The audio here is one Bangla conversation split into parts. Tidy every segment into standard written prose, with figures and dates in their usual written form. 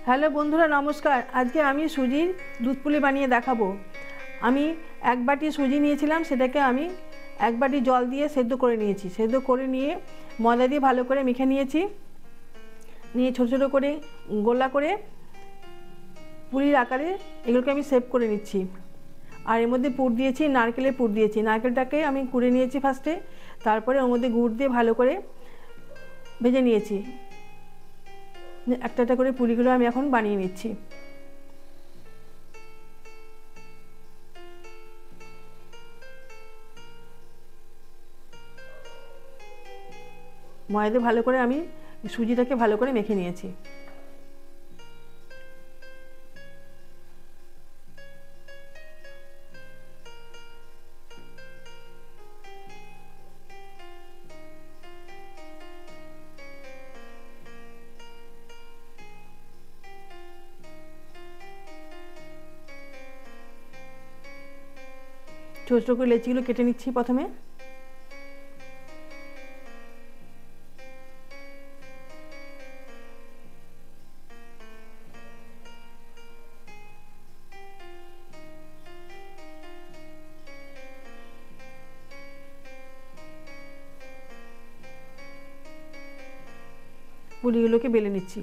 হ্যালো বন্ধুরা, নমস্কার। আজকে আমি সুজির দুধ পুলি বানিয়ে দেখাবো। আমি এক বাটি সুজি নিয়েছিলাম, সেটাকে আমি এক বাটি জল দিয়ে সেদ্ধ করে নিয়েছি। সেদ্ধ করে নিয়ে ময়দা দিয়ে ভালো করে মেখে নিয়েছি। নিয়ে ছোটো ছোটো করে গোলা করে পুলির আকারে এগুলোকে আমি শেপ করে নিচ্ছি। আর এর মধ্যে পুর দিয়েছি, নারকেলের পুর দিয়েছি। নারকেলটাকে আমি কুড়ে নিয়েছি ফার্স্টে, তারপরে ওর মধ্যে গুড় দিয়ে ভালো করে ভেজে নিয়েছি। একটা একটা করে পুলিগুলো আমি এখন বানিয়ে নিচ্ছি। ময়দা ভালো করে আমি সুজিটাকে ভালো করে মেখে নিয়েছি। ছোটো ছোটো করে লেচিগুলো কেটে নিচ্ছি প্রথমে। পুলিগুলোকে বেলে নিচ্ছি।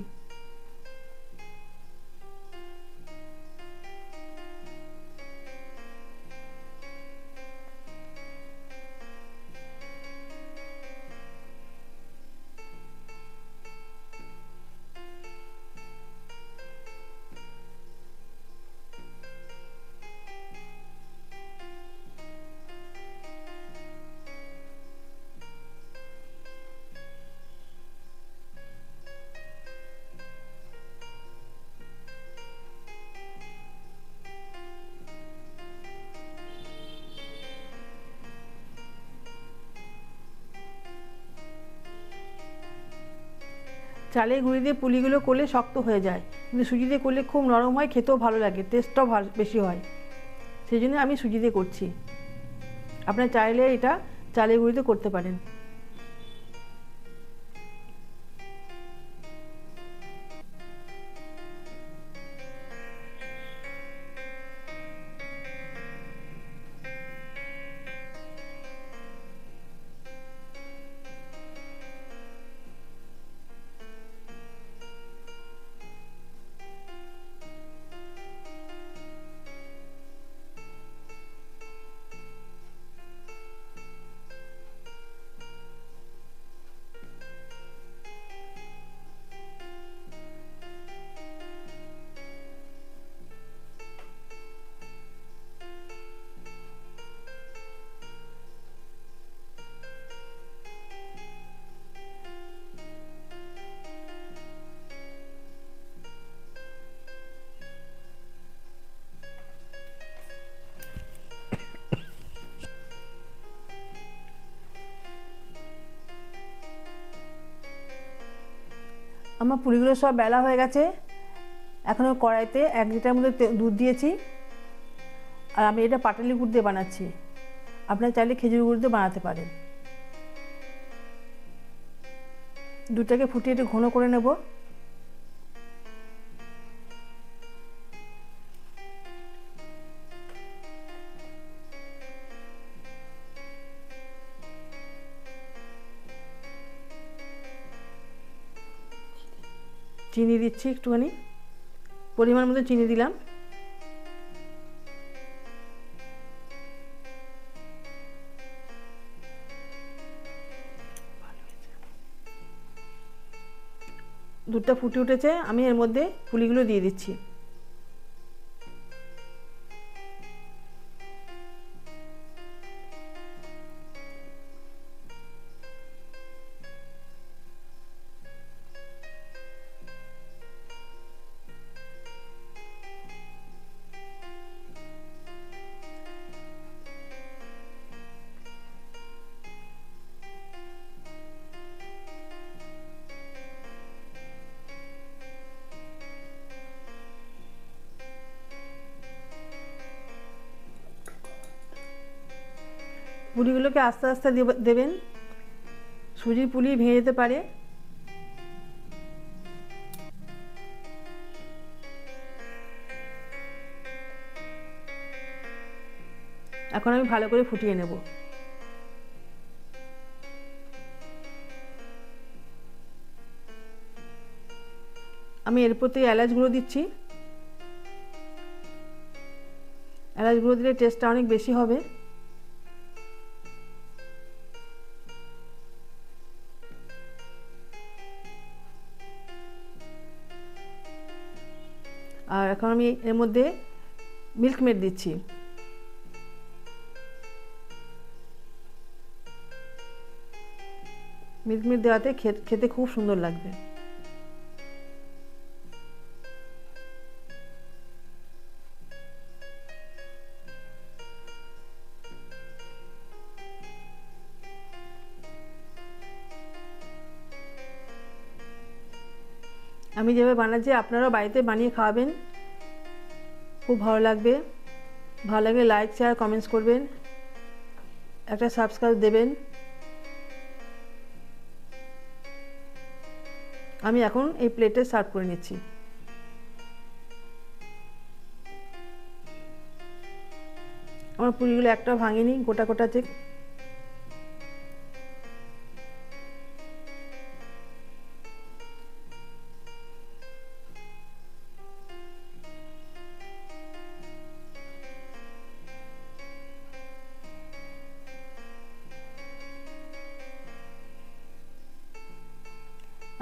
চালের গুঁড়ি দিয়ে পুলিগুলো করলে শক্ত হয়ে যায়, কিন্তু সুজি দিয়ে করলে খুব নরম হয়, খেতেও ভালো লাগে, টেস্টটাও বেশি হয়। সেই জন্য আমি সুজি দিয়ে করছি। আপনার চাইলে এটা চালের গুঁড়িতে করতে পারেন। আমার পুলিগুলো সব বেলা হয়ে গেছে। এখনও কড়াইতে 1 লিটার মধ্যে দুধ দিয়েছি। আর আমি এটা পাটালি গুড় দিয়ে বানাচ্ছি। আপনারা চাইলে খেজুর গুড় দিয়ে বানাতে পারেন। দুধটাকে ফুটিয়ে একটু ঘন করে নেব। চিনি দিচ্ছি একটুখানি, পরিমাণ মতো চিনি দিলাম। দুধটা ফুটে উঠেছে, আমি এর মধ্যে পুলিগুলো দিয়ে দিচ্ছি। পুলিগুলোকে আস্তে আস্তে দেবেন, সুজির পুলি ভেঙে যেতে পারে। এখন আমি ভালো করে ফুটিয়ে নেব। আমি এরপর থেকে এলাচ গুঁড়ো দিচ্ছি। এলাচ গুঁড়ো দিলে টেস্টটা অনেক বেশি হবে। আর এখন আমি এর মধ্যে মিল্ক মেড দিচ্ছি। মিল্ক মেড দেওয়াতে খেতে খুব সুন্দর লাগবে। আমি যেভাবে বানাচ্ছি আপনারাও বাড়িতে বানিয়ে খাওয়াবেন, খুব ভালো লাগবে। ভালো লাগলে লাইক শেয়ার কমেন্টস করবেন, একটা সাবস্ক্রাইব দেবেন। আমি এখন এই প্লেটে সার্ভ করে নিচ্ছি। আমার পুরিগুলো একটা ভাঙেনি, গোটা গোটা আছে।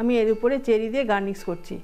আমি এর উপরে চেরি দিয়ে গার্নিশ করছি।